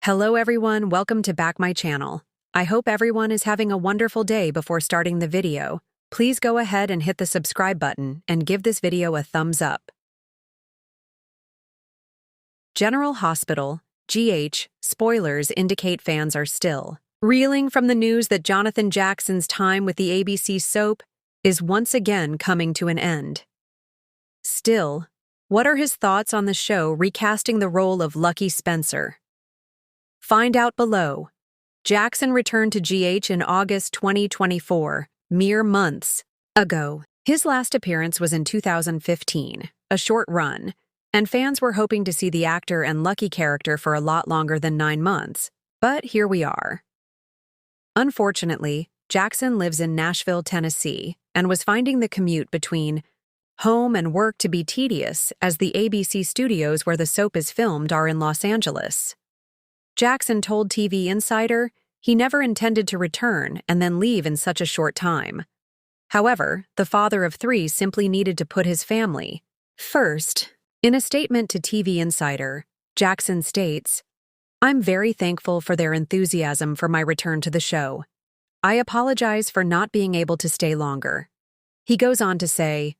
Hello everyone, welcome to back my channel. I hope everyone is having a wonderful day. Before starting the video, please go ahead and hit the subscribe button and give this video a thumbs up. General Hospital, GH, spoilers indicate fans are still reeling from the news that Jonathan Jackson's time with the ABC soap is once again coming to an end. Still, what are his thoughts on the show recasting the role of Lucky Spencer? Find out below. Jackson returned to GH in August 2024, mere months ago. His last appearance was in 2015, a short run, and fans were hoping to see the actor and Lucky character for a lot longer than 9 months. But here we are. Unfortunately, Jackson lives in Nashville, Tennessee, and was finding the commute between home and work to be tedious, as the ABC studios where the soap is filmed are in Los Angeles. Jackson told TV Insider he never intended to return and then leave in such a short time. However, the father of 3 simply needed to put his family first. In a statement to TV Insider, Jackson states, "I'm very thankful for their enthusiasm for my return to the show. I apologize for not being able to stay longer." He goes on to say,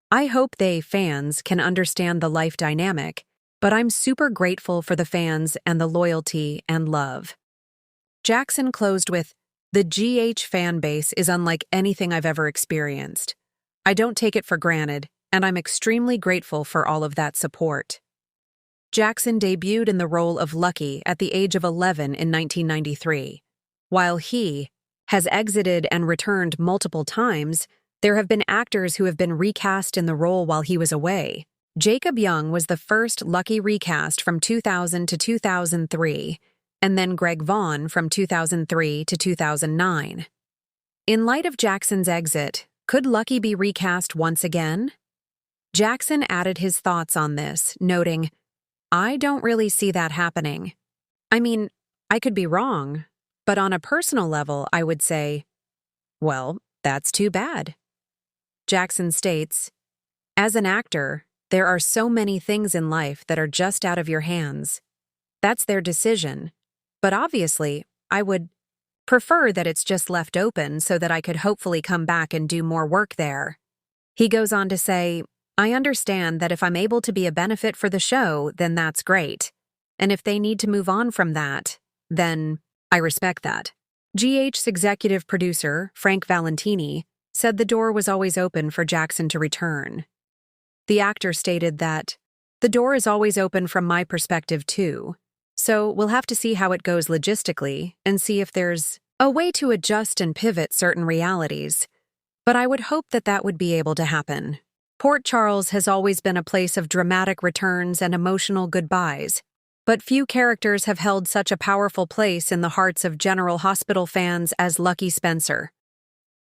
"I hope fans can understand the life dynamic, but I'm super grateful for the fans and the loyalty and love." Jackson closed with, "The GH fan base is unlike anything I've ever experienced. I don't take it for granted, and I'm extremely grateful for all of that support." Jackson debuted in the role of Lucky at the age of 11 in 1993. While he has exited and returned multiple times, there have been actors who have been recast in the role while he was away. Jacob Young was the first Lucky recast from 2000 to 2003, and then Greg Vaughn from 2003 to 2009. In light of Jackson's exit, could Lucky be recast once again? Jackson added his thoughts on this, noting, "I don't really see that happening. I mean, I could be wrong, but on a personal level, I would say, well, that's too bad." Jackson states, "As an actor, there are so many things in life that are just out of your hands. That's their decision. But obviously, I would prefer that it's just left open so that I could hopefully come back and do more work there." He goes on to say, "I understand that if I'm able to be a benefit for the show, then that's great. And if they need to move on from that, then I respect that." GH's executive producer, Frank Valentini, said the door was always open for Jackson to return. The actor stated that, "The door is always open from my perspective too. So we'll have to see how it goes logistically and see if there's a way to adjust and pivot certain realities. But I would hope that that would be able to happen." Port Charles has always been a place of dramatic returns and emotional goodbyes, but few characters have held such a powerful place in the hearts of General Hospital fans as Lucky Spencer.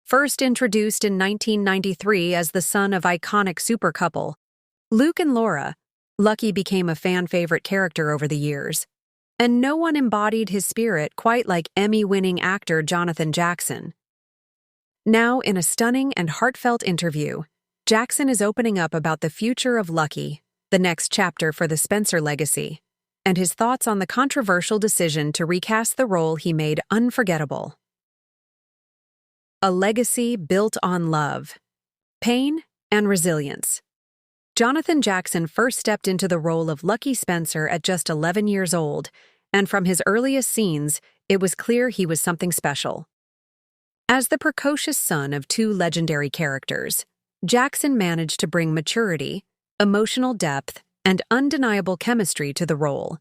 First introduced in 1993 as the son of iconic super couple Luke and Laura, Lucky became a fan-favorite character over the years, and no one embodied his spirit quite like Emmy-winning actor Jonathan Jackson. Now, in a stunning and heartfelt interview, Jackson is opening up about the future of Lucky, the next chapter for the Spencer legacy, and his thoughts on the controversial decision to recast the role he made unforgettable. A legacy built on love, pain, and resilience. Jonathan Jackson first stepped into the role of Lucky Spencer at just 11 years old, and from his earliest scenes, it was clear he was something special. As the precocious son of 2 legendary characters, Jackson managed to bring maturity, emotional depth, and undeniable chemistry to the role,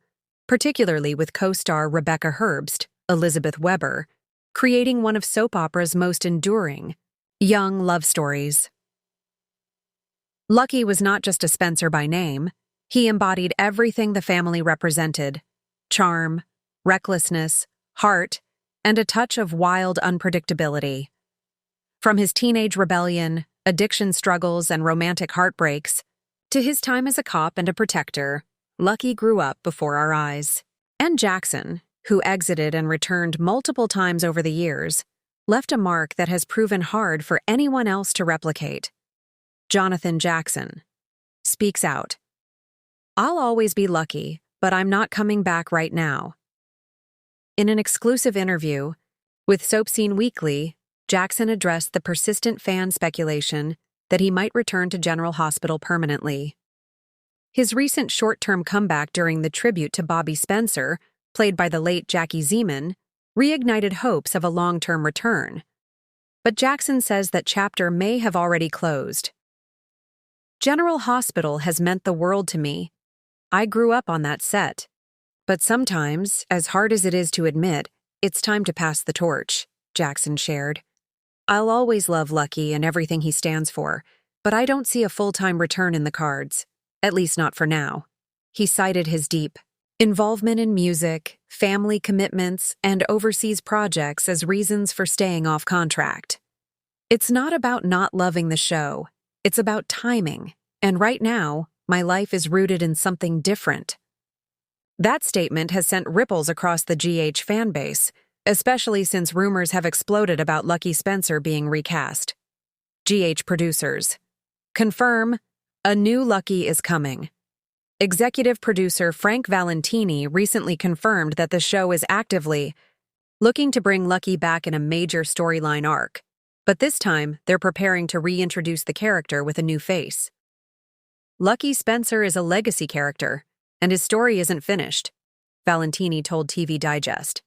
particularly with co-star Rebecca Herbst, Elizabeth Weber, creating one of soap opera's most enduring, young love stories. Lucky was not just a Spencer by name. He embodied everything the family represented: charm, recklessness, heart, and a touch of wild unpredictability. From his teenage rebellion, addiction struggles, and romantic heartbreaks, to his time as a cop and a protector, Lucky grew up before our eyes. And Jackson, who exited and returned multiple times over the years, left a mark that has proven hard for anyone else to replicate. Jonathan Jackson speaks out, "I'll always be Lucky, but I'm not coming back right now. In an exclusive interview with Soap Scene Weekly, Jackson addressed the persistent fan speculation that he might return to General Hospital permanently. His recent short-term comeback during the tribute to Bobby Spencer, played by the late Jackie Zeman, reignited hopes of a long-term return. But Jackson says that chapter may have already closed. General Hospital has meant the world to me. I grew up on that set. But sometimes, as hard as it is to admit, it's time to pass the torch, Jackson shared. I'll always love Lucky and everything he stands for, but I don't see a full-time return in the cards, at least not for now. He cited his deep involvement in music, family commitments, and overseas projects as reasons for staying off contract. It's not about not loving the show, it's about timing, and right now, my life is rooted in something different. That statement has sent ripples across the GH fanbase, especially since rumors have exploded about Lucky Spencer being recast. GH producers confirm a new Lucky is coming. Executive producer Frank Valentini recently confirmed that the show is actively looking to bring Lucky back in a major storyline arc, but this time they're preparing to reintroduce the character with a new face. Lucky Spencer is a legacy character, and his story isn't finished, Valentini told TV Digest.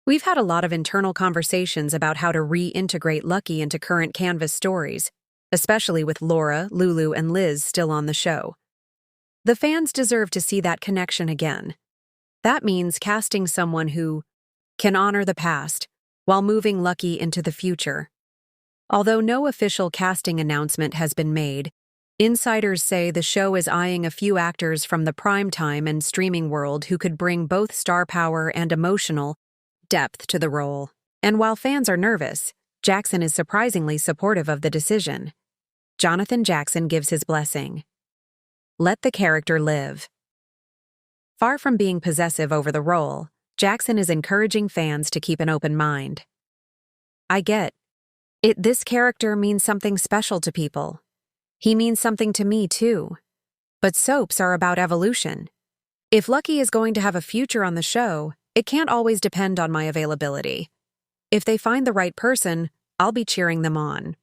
We've had a lot of internal conversations about how to reintegrate Lucky into current Canvas stories, especially with Laura, Lulu, and Liz still on the show. The fans deserve to see that connection again. That means casting someone who can honor the past while moving Lucky into the future. Although no official casting announcement has been made, insiders say the show is eyeing a few actors from the primetime and streaming world who could bring both star power and emotional depth to the role. And while fans are nervous, Jackson is surprisingly supportive of the decision. Jonathan Jackson gives his blessing. Let the character live. Far from being possessive over the role, Jackson is encouraging fans to keep an open mind. I get it. This character means something special to people. He means something to me, too. But soaps are about evolution. If Lucky is going to have a future on the show, it can't always depend on my availability. If they find the right person, I'll be cheering them on.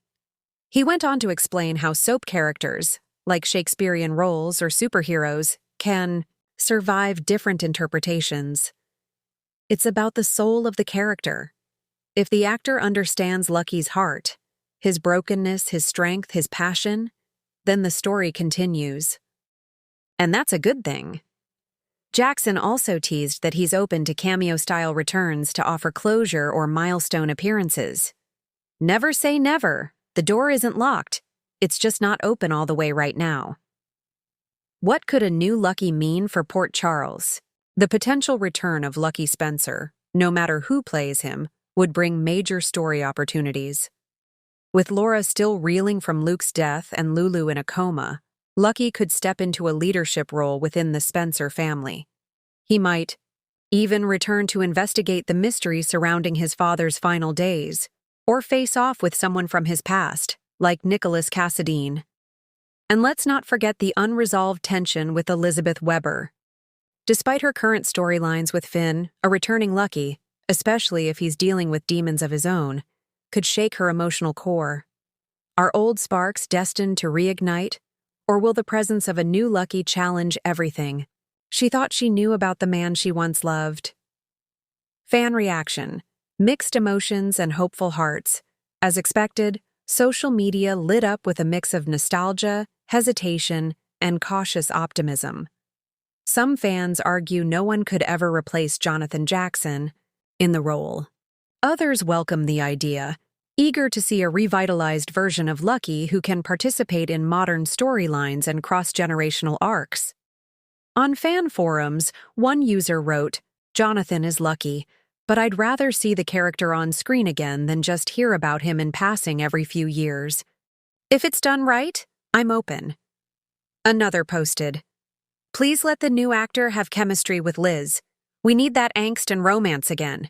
He went on to explain how soap characters, like Shakespearean roles or superheroes, can survive different interpretations. It's about the soul of the character. If the actor understands Lucky's heart, his brokenness, his strength, his passion, then the story continues. And that's a good thing. Jackson also teased that he's open to cameo-style returns to offer closure or milestone appearances. Never say never. The door isn't locked. It's just not open all the way right now. What could a new Lucky mean for Port Charles? The potential return of Lucky Spencer, no matter who plays him, would bring major story opportunities. With Laura still reeling from Luke's death and Lulu in a coma, Lucky could step into a leadership role within the Spencer family. He might even return to investigate the mystery surrounding his father's final days, or face off with someone from his past, like Nicholas Cassadine. And let's not forget the unresolved tension with Elizabeth Weber. Despite her current storylines with Finn, a returning Lucky, especially if he's dealing with demons of his own, could shake her emotional core. Are old sparks destined to reignite, or will the presence of a new Lucky challenge everything she thought she knew about the man she once loved? Fan reaction: mixed emotions and hopeful hearts. As expected, social media lit up with a mix of nostalgia, hesitation, and cautious optimism. Some fans argue no one could ever replace Jonathan Jackson in the role. Others welcome the idea, eager to see a revitalized version of Lucky who can participate in modern storylines and cross-generational arcs. On fan forums, one user wrote, "Jonathan is Lucky, but I'd rather see the character on screen again than just hear about him in passing every few years. If it's done right, I'm open." Another posted, "Please let the new actor have chemistry with Liz. We need that angst and romance again."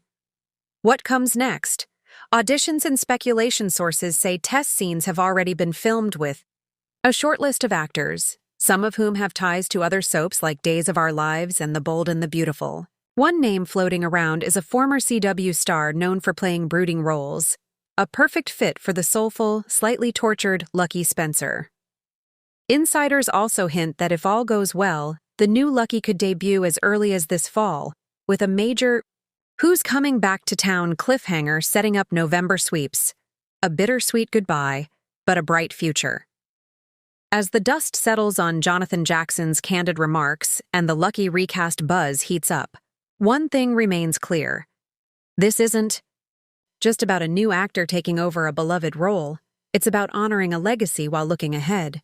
What comes next? Auditions and speculation sources say test scenes have already been filmed with a short list of actors, some of whom have ties to other soaps like Days of Our Lives and The Bold and the Beautiful. One name floating around is a former CW star known for playing brooding roles, a perfect fit for the soulful, slightly tortured Lucky Spencer. Insiders also hint that if all goes well, the new Lucky could debut as early as this fall, with a major Who's Coming Back to Town cliffhanger setting up November sweeps. A bittersweet goodbye, but a bright future. As the dust settles on Jonathan Jackson's candid remarks and the Lucky recast buzz heats up, one thing remains clear. This isn't just about a new actor taking over a beloved role, it's about honoring a legacy while looking ahead.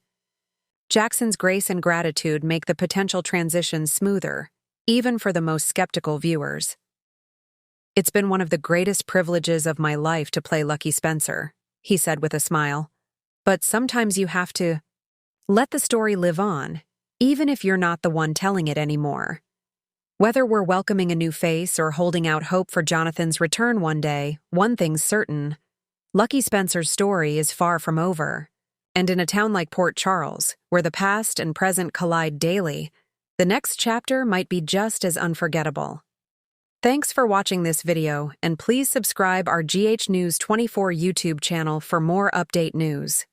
Jackson's grace and gratitude make the potential transition smoother, even for the most skeptical viewers. "It's been one of the greatest privileges of my life to play Lucky Spencer," he said with a smile. "But sometimes you have to let the story live on, even if you're not the one telling it anymore." Whether we're welcoming a new face or holding out hope for Jonathan's return one day, one thing's certain. Lucky Spencer's story is far from over. And in a town like Port Charles, where the past and present collide daily, the next chapter might be just as unforgettable. Thanks for watching this video, and please subscribe our GH News 24 YouTube channel for more update news.